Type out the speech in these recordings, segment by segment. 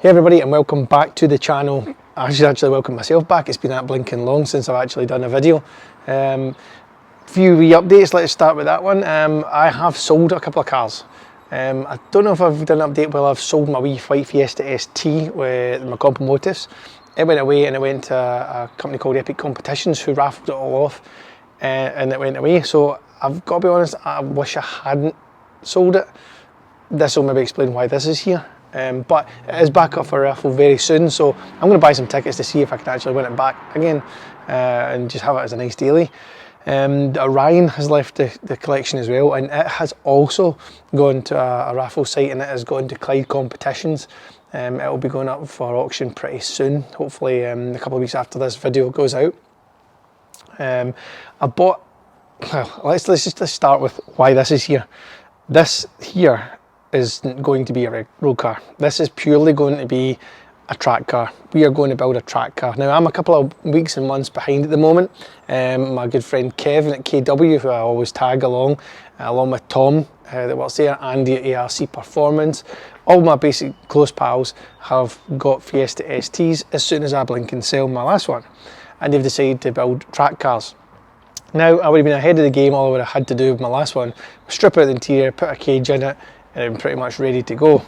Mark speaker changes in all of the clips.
Speaker 1: Hey everybody, and welcome back to the channel. I should actually welcome myself back. It's been that blinking long since I've actually done a video. Few wee updates. Let's start with that one. I have sold a couple of cars. I don't know if I've done an update. Well, I've sold my wee white Fiesta ST with my Compomotives. It went away and it went to a company called Epic Competitions who raffled it all off, and it went away. So I've got to be honest, I wish I hadn't sold it. This will maybe explain why this is here. But it is back up for raffle very soon, so I'm going to buy some tickets to see if I can actually win it back again and just have it as a nice daily. Orion has left the collection as well, and it has also gone to a raffle site, and it has gone to Clyde Competitions. It will be going up for auction pretty soon, hopefully a couple of weeks after this video goes out. I bought, well, let's just start with why this is here. This here is going to be a road car. This is purely going to be a track car. We are going to build a track car. Now I'm a couple of weeks and months behind at the moment. My good friend Kevin at KW, who I always tag along with Tom that works there, Andy at ARC Performance. All my basic close pals have got Fiesta STs as soon as I blink and sell my last one. And they've decided to build track cars. Now I would have been ahead of the game. All I would have had to do with my last one, strip out the interior, put a cage in it, and I'm pretty much ready to go.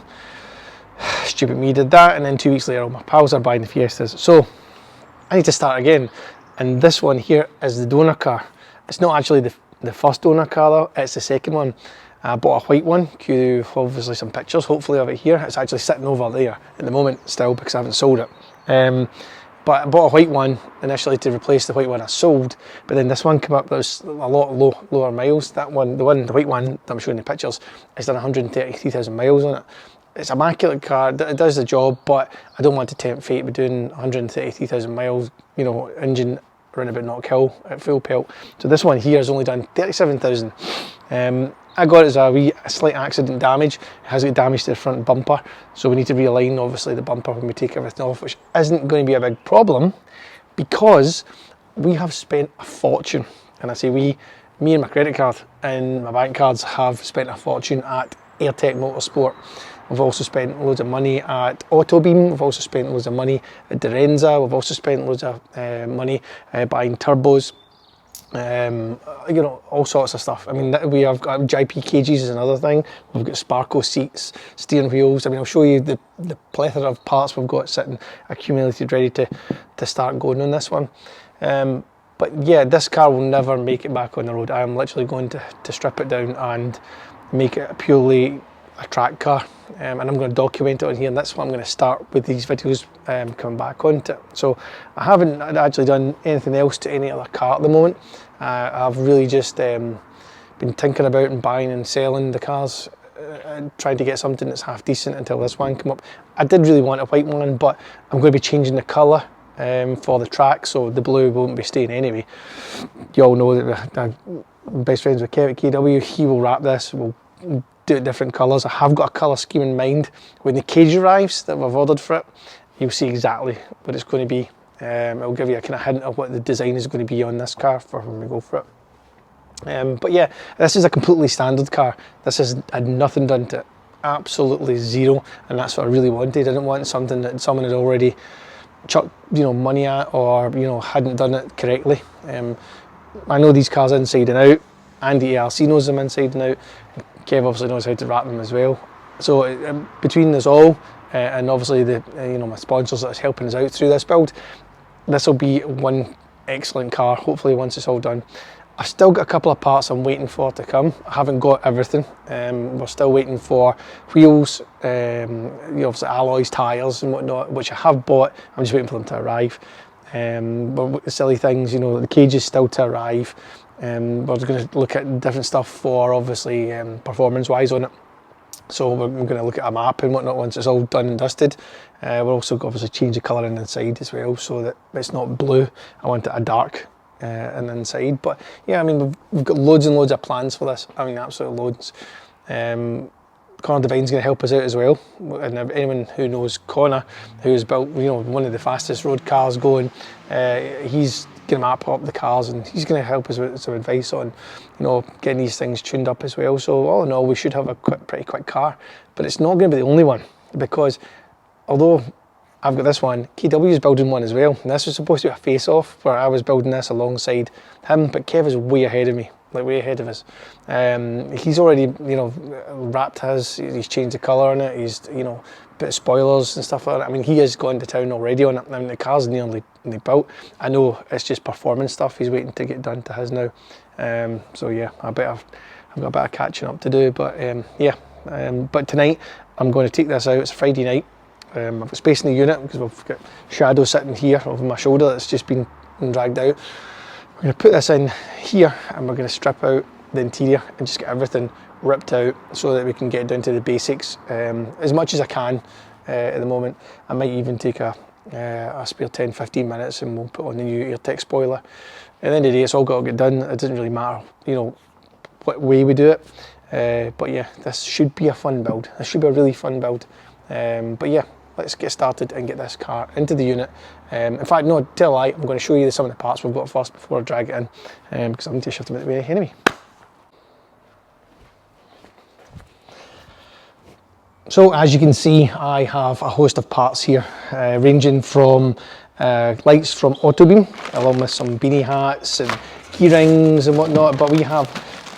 Speaker 1: Stupid me did that, and then 2 weeks later all my pals are buying the Fiestas. So I need to start again, and this one here is the donor car. It's not actually the first donor car though, it's the second one. I bought a white one, cue obviously some pictures hopefully of it here. It's actually sitting over there at the moment still because I haven't sold it. But I bought a white one initially to replace the white one I sold, but then this one came up that was a lot lower miles. That one, the white one that I'm showing the pictures, has done 133,000 miles on it. It's an immaculate car, it does the job, but I don't want to tempt fate with doing 133,000 miles, you know, engine around about Knockhill at full pelt. So this one here has only done 37,000. I got it as a slight accident damage. It has got damage to the front bumper, so we need to realign obviously the bumper when we take everything off, which isn't going to be a big problem because we have spent a fortune. And I say we, me and my credit card and my bank cards have spent a fortune at Airtech Motorsport. We've also spent loads of money at Autobeam. We've also spent loads of money at Dorenza. We've also spent loads of money buying turbos. You know, all sorts of stuff. I mean, we have got JP cages is another thing. We've got Sparco seats, steering wheels. I mean, I'll show you the plethora of parts we've got sitting accumulated ready to start going on this one. But yeah, this car will never make it back on the road. I am literally going to strip it down and make it purely a track car, and I'm going to document it on here, and that's what I'm going to start with these videos coming back onto it. So I haven't actually done anything else to any other car at the moment. I've really just been thinking about and buying and selling the cars and trying to get something that's half decent until this one come up. I did really want a white one, but I'm going to be changing the colour for the track, so the blue won't be staying anyway. You all know that I'm best friends with Kev at KW. He will wrap this, we'll do it different colours. I have got a colour scheme in mind. When the cage arrives that I've ordered for it, you'll see exactly what it's going to be. It'll give you a kind of hint of what the design is going to be on this car for when we go for it. But yeah, this is a completely standard car. This has had nothing done to it, absolutely zero, and that's what I really wanted. I didn't want something that someone had already chucked, you know, money at, or you know, hadn't done it correctly. I know these cars inside and out. Andy ARC knows them inside and out. Kev obviously knows how to wrap them as well. So between us all, and obviously the you know, my sponsors that's helping us out through this build, this will be one excellent car. Hopefully once it's all done. I've still got a couple of parts I'm waiting for to come. I haven't got everything. We're still waiting for wheels, you know, obviously alloys, tyres and whatnot, which I have bought. I'm just waiting for them to arrive. But silly things, you know, the cage is still to arrive. We're going to look at different stuff for obviously performance wise on it. So we're going to look at a map and whatnot once it's all done and dusted. We'll also obviously change the colour in the inside as well, so that it's not blue. I want it a dark in the inside. But yeah, I mean, we've got loads and loads of plans for this. I mean, absolute loads. Connor Devine's going to help us out as well, and anyone who knows Connor, who's built, you know, one of the fastest road cars going, he's going to map up the cars and he's going to help us with some advice on, you know, getting these things tuned up as well. So all in all, we should have a pretty quick car, but it's not going to be the only one, because although I've got this one, KW is building one as well, and this was supposed to be a face-off where I was building this alongside him, but Kev is way ahead of me, like way ahead of us. He's already, you know, wrapped his, he's changed the colour on it, he's, you know, bit of spoilers and stuff like that. I mean, he has gone to town already on it. I mean, the car's nearly built. I know it's just performance stuff he's waiting to get done to his now. So yeah, I've got a bit of catching up to do, but yeah. But tonight I'm going to take this out. It's a Friday night. I've got space in the unit because we've got Shadow sitting here over my shoulder that's just been dragged out. We're going to put this in here and we're going to strip out the interior and just get everything ripped out so that we can get down to the basics as much as I can at the moment. I might even take a spare 10-15 minutes and we'll put on the new AirTech spoiler. At the end of the day, it's all got to get done. It doesn't really matter, you know, what way we do it. But yeah, this should be a fun build. This should be a really fun build. But yeah, let's get started and get this car into the unit. In fact, no, tell a lie, I'm going to show you some of the parts we've got first before I drag it in, because I need to shift them out of the way anyway. So as you can see, I have a host of parts here, ranging from lights from Autobeam, along with some beanie hats and key rings and whatnot, but we have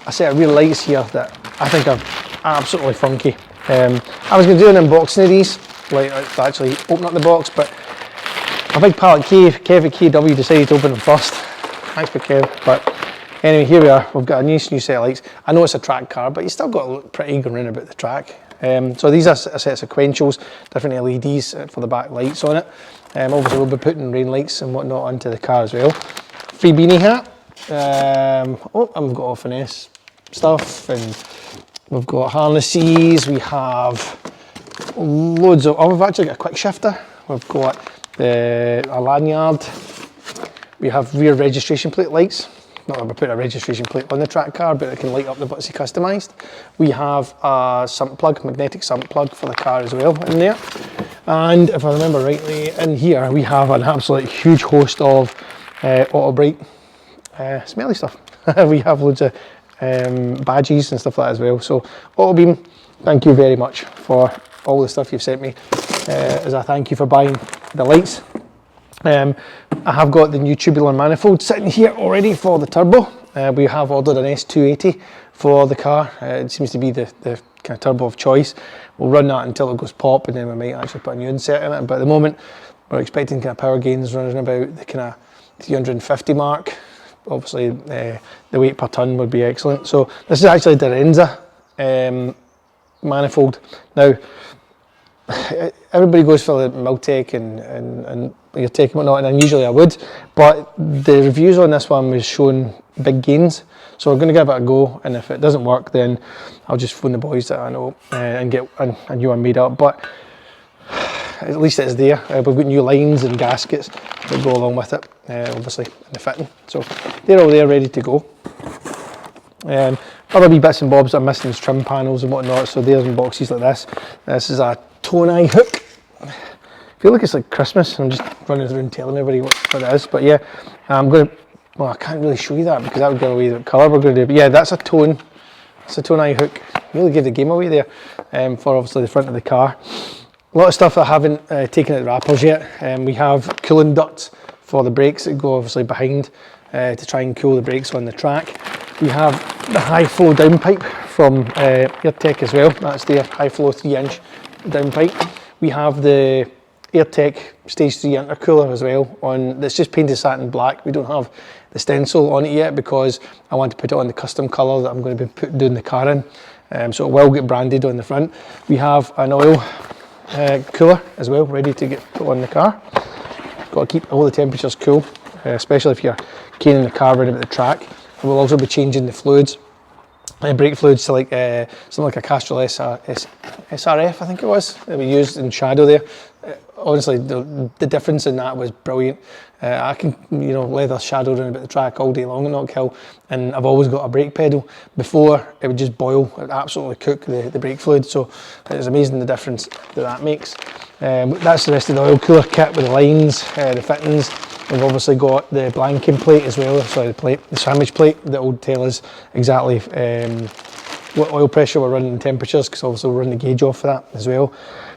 Speaker 1: a set of real lights here that I think are absolutely funky. I was going to do an unboxing of these, like to actually open up the box, but a big pal at Kev at KW decided to open them first. Thanks for Kev. But anyway, here we are, we've got a new set of lights. I know it's a track car, but you still got to look pretty going about the track. So these are a set of sequentials, different LEDs for the back lights on it. Obviously we'll be putting rain lights and whatnot onto the car as well. Free beanie hat. And we've got all finesse stuff, and we've got harnesses, we have loads of, we've actually got a quick shifter, we've got a lanyard, we have rear registration plate lights. Not that we're putting a registration plate on the track car, but it can light up the Butsy customised. We have a sump plug, magnetic sump plug for the car as well in there. And if I remember rightly, in here we have an absolute huge host of Auto Bright smelly stuff. We have loads of badges and stuff like that as well. So Autobeam, thank you very much for all the stuff you've sent me, as a thank you for buying the lights. I have got the new tubular manifold sitting here already for the turbo. We have ordered an S280 for the car. It seems to be the kind of turbo of choice. We'll run that until it goes pop, and then we might actually put a new insert in it. But at the moment, we're expecting kind of power gains running about the kind of 350 mark. Obviously, the weight per ton would be excellent. So this is actually the Renza manifold. Now, everybody goes for the Miltech and AirTech and whatnot, and usually I would, but the reviews on this one was showing big gains, so we're going to give it a go, and if it doesn't work, then I'll just phone the boys that I know and get a new one made up. But at least it's there. We've got new lines and gaskets that go along with it, obviously, in the fitting, so they're all there ready to go. Other wee bits and bobs that are missing is trim panels and whatnot, so there's in boxes like this. This is a Tonai hook. I feel like it's like Christmas. I'm just running around telling everybody what it is, but yeah, I'm going to, well, I can't really show you that because that would give away the colour we're going to do, but yeah, that's a Tone. It's a Tonai hook. Really gave the game away there, for obviously the front of the car. A lot of stuff that I haven't taken out the wrappers yet. We have cooling ducts for the brakes that go obviously behind to try and cool the brakes on the track. We have the high flow downpipe from AirTech as well. That's their high flow 3-inch downpipe. We have the AirTech Stage 3 intercooler as well on, that's just painted satin black. We don't have the stencil on it yet because I want to put it on the custom colour that I'm going to be doing the car in. So it will get branded on the front. We have an oil cooler as well, ready to get put on the car. Got to keep all the temperatures cool, especially if you're caning the car around about the track. And we'll also be changing the fluids, brake fluids to like something like a Castrol SRF, I think it was, that we used in Shadow there. Honestly, the difference in that was brilliant. I can, you know, leather Shadow around about the track all day long at Knockhill, and I've always got a brake pedal. Before, it would just boil, it would absolutely cook the brake fluid, so it's amazing the difference that makes. That's the rest of the oil cooler kit with the lines, the fittings. We've obviously got the blanking plate as well, sorry, the sandwich plate that will tell us exactly what oil pressure we're running and temperatures, because obviously we'll run the gauge off of that as well.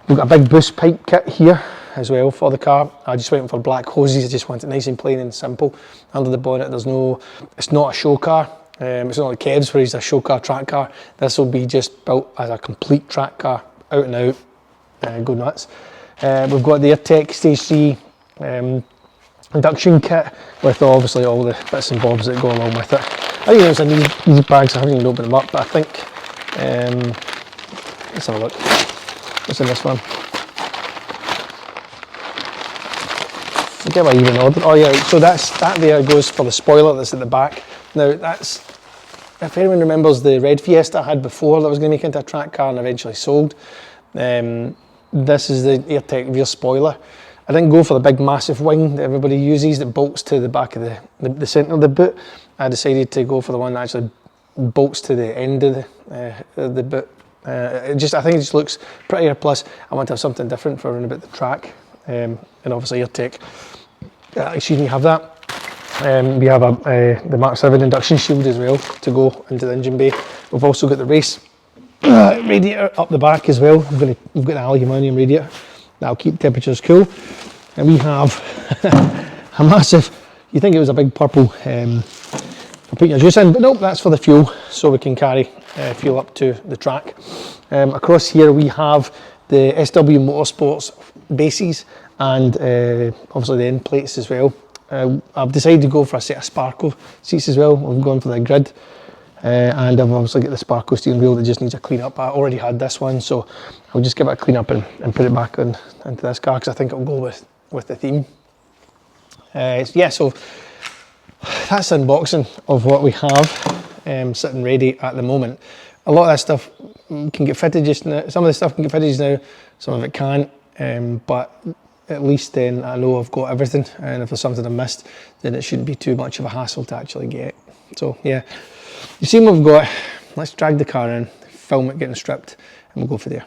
Speaker 1: We've got a big boost pipe kit here as well for the car. I just went for black hoses. I just want it nice and plain and simple. Under the bonnet, it's not a show car. It's not like Kev's where he's a show car, track car. This will be just built as a complete track car, out and out, go nuts. We've got the Airtech Stage 3 induction kit with obviously all the bits and bobs that go along with it. I think there's these bags. I haven't even opened them up, but I think, let's have a look. What's in this one? Forget what I even ordered. Oh yeah, so that there goes for the spoiler that's at the back. Now that's, if anyone remembers the red Fiesta I had before that was going to make into a track car and eventually sold, this is the Airtech rear spoiler. I didn't go for the big massive wing that everybody uses that bolts to the back of the centre of the boot. I decided to go for the one that actually bolts to the end of the boot. I think it just looks prettier, plus I want to have something different for around about the track, and obviously Airtech have that. We have the Mark 7 induction shield as well to go into the engine bay. We've also got the race radiator up the back as well. We've got the aluminium radiator that'll keep temperatures cool, and we have a massive, you think it was a big purple for putting your juice in, but nope, that's for the fuel, so we can carry fuel up to the track. Across here we have the SW Motorsports bases and obviously the end plates as well. I've decided to go for a set of Sparco seats as well. I've gone for the grid, and I've obviously got the Sparco steering wheel that just needs a clean up. I already had this one, so I'll just give it a clean up and put it back into this car, because I think it'll go with the theme. Yeah, so that's the unboxing of what we have sitting ready at the moment. A lot of that stuff can get fitted just now. Some of the stuff can get fitted just now, some of it can't, but at least then I know I've got everything, and if there's something I missed, then it shouldn't be too much of a hassle to actually get. So yeah, you've seen what we've got. Let's drag the car in, film it getting stripped, and we'll go for there.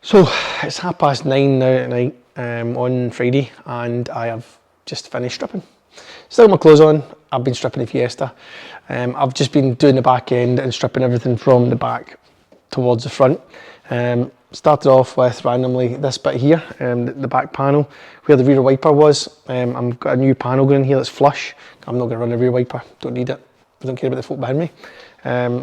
Speaker 1: So it's 9:30 now at night on Friday, and I have just finished stripping. Still got my clothes on. I've been stripping the Fiesta. I've just been doing the back end and stripping everything from the back towards the front. Started off with randomly this bit here, the back panel where the rear wiper was. I've got a new panel going in here that's flush. I'm not going to run the rear wiper, don't need it. I don't care about the folk behind me.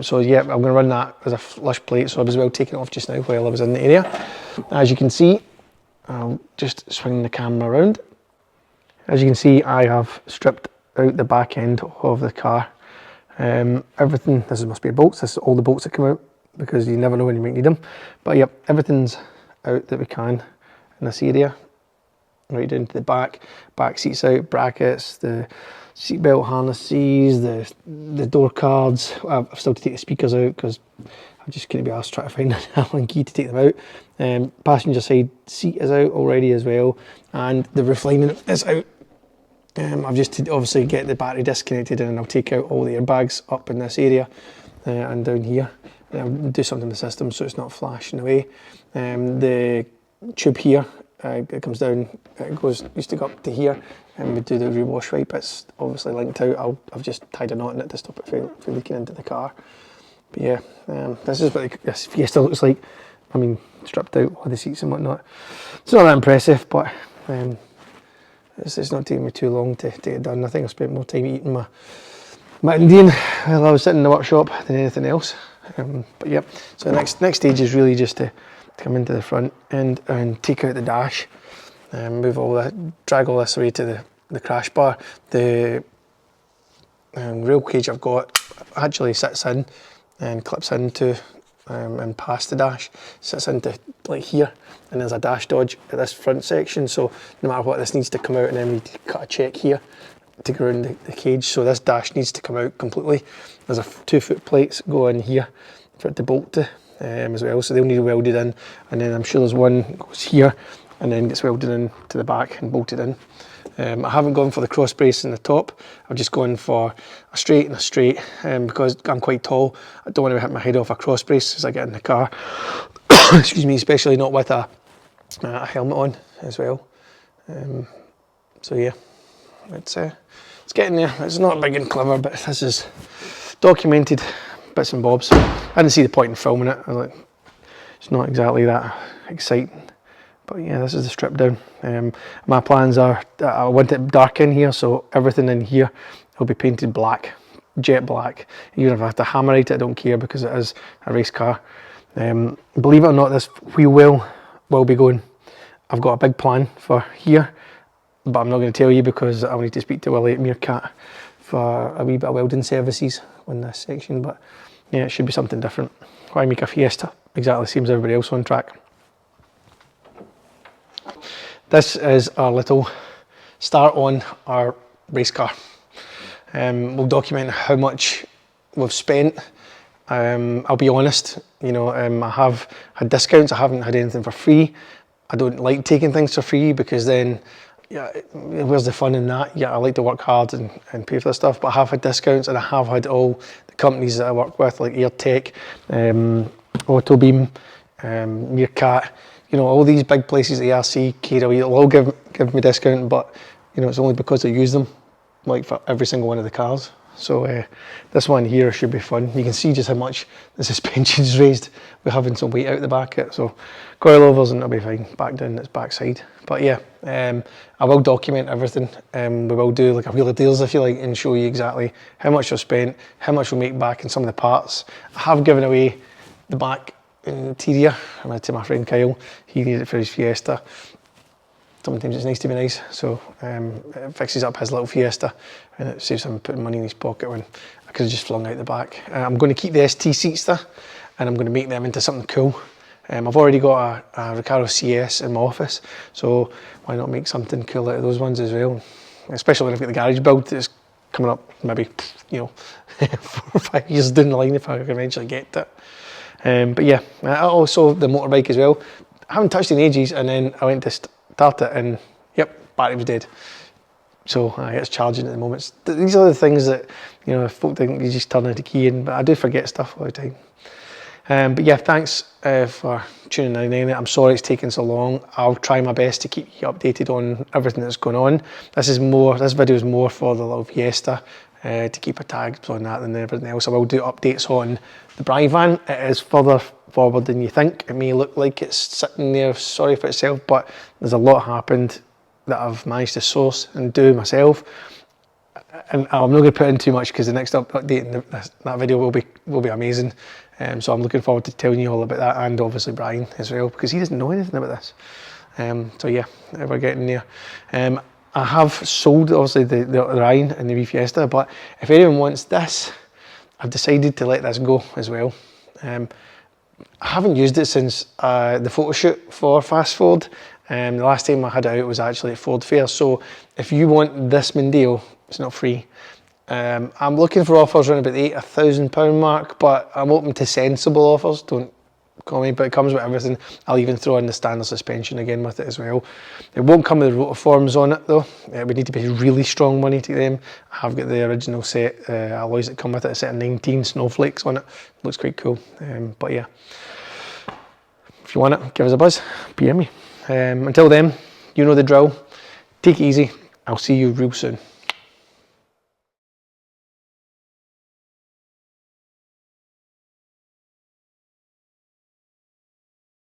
Speaker 1: So yeah, I'm going to run that as a flush plate, so I was well taken off just now while I was in the area. As you can see, I'll just swing the camera around. As you can see, I have stripped out the back end of the car. Everything, this must be bolts, this is all the bolts that come out, because you never know when you might need them. But yep, everything's out that we can in this area. Right down to the back seats out, brackets, the seatbelt harnesses, the door cards. I've still to take the speakers out because I just couldn't be asked trying to find an Allen key to take them out. Passenger side seat is out already as well, and the roof lining is out. I've just to obviously get the battery disconnected, and I'll take out all the airbags up in this area and down here. I'll do something to the system so it's not flashing away. The tube here, it comes down, it used to go up to here, and we do the rear wash wipe. It's obviously linked out. I've just tied a knot in it to stop it from leaking into the car. But yeah, this is what this Fiesta looks like. I mean, stripped out all the seats and whatnot. It's not that impressive, but it's not taking me too long to get it done. I think I spent more time eating my Indian while I was sitting in the workshop than anything else. But yep, so the next stage is really just to come into the front and take out the dash, move all that, drag all this away to the crash bar. The rail cage I've got actually sits in and clips into and past the dash, sits into like here, and there's a dash dodge at this front section, so no matter what, this needs to come out, and then we cut a check here to go around the cage, so this dash needs to come out completely. There's a 2-foot plates go in here for it to bolt to as well, so they'll need welded in, and then I'm sure there's one goes here and then gets welded in to the back and bolted in. I haven't gone for the cross brace in the top. I've just gone for a straight and a straight because I'm quite tall. I don't want to hit my head off a cross brace as I get in the car. Excuse me, especially not with a helmet on as well. So yeah, it's getting there. It's not big and clever, but this is documented bits and bobs. I didn't see the point in filming it. I was like, it's not exactly that exciting. But yeah, this is the strip down. My plans are, I want it dark in here, so everything in here will be painted black, jet black. Even if I have to hammerite it, I don't care because it is a race car. Believe it or not, this wheel well will be going. I've got a big plan for here, but I'm not going to tell you because I'll need to speak to Willie at Meerkat for a wee bit of welding services on this section. But yeah, it should be something different. Why make a Fiesta? Exactly the same as everybody else on track. This is our little start on our race car. We'll document how much we've spent. I'll be honest, you know, I have had discounts, I haven't had anything for free. I don't like taking things for free because then, yeah, where's the fun in that? Yeah, I like to work hard and pay for the stuff, but I have had discounts and I have had all the companies that I work with, like AirTech, Autobeam, Meerkat, you know, all these big places, ARC, KW, they'll all give me discount, but you know, it's only because I use them, like for every single one of the cars. So this one here should be fun. You can see just how much the suspension's raised with having some weight out the back of it. So coilovers and it'll be fine. Back down its backside. But yeah, I will document everything. We will do like a wheel of deals if you like and show you exactly how much I've spent, how much we'll make back in some of the parts. I have given away the back interior to my friend Kyle. He needed it for his Fiesta. Sometimes it's nice to be nice, so it fixes up his little Fiesta and it saves him putting money in his pocket when I could have just flung out the back. I'm going to keep the ST seats there and I'm going to make them into something cool. I've already got a Recaro CS in my office, so why not make something cool out of those ones as well? Especially when I've got the garage build that's coming up maybe, you know, 4 or 5 years down the line if I can eventually get it. But yeah, also the motorbike as well. I haven't touched it in ages, and then I went to start it and yep, battery was dead. So it's charging at the moment. These are the things that, you know, folk think you just turn the key in, but I do forget stuff all the time. But yeah, thanks for tuning in. I'm sorry it's taken so long. I'll try my best to keep you updated on everything that's going on. This video is more for the little Fiesta, to keep a tabs on that than everything else. I will do updates on the Bri van. It is further forward than you think. It may look like it's sitting there sorry for itself, but there's a lot happened that I've managed to source and do myself. And I'm not going to put in too much because the next update in that video will be amazing. So I'm looking forward to telling you all about that, and obviously Brian as well, because he doesn't know anything about this. So yeah, we're getting there. I have sold obviously the Ryan and the wee Fiesta, but if anyone wants this, I've decided to let this go as well. I haven't used it since the photo shoot for Fast Forward. The last time I had it out was actually at Ford Fair. So if you want this Mondeo, it's not free. I'm looking for offers around about the £8,000 mark, but I'm open to sensible offers. Don't call me, but it comes with everything. I'll even throw in the standard suspension again with it as well. It won't come with the rotiforms on it though. It would need to be really strong money to them. I have got the original set alloys that come with it, a set of 19 snowflakes on it. Looks quite cool. But yeah, if you want it, give us a buzz, PM me. Until then, you know the drill. Take it easy. I'll see you real soon.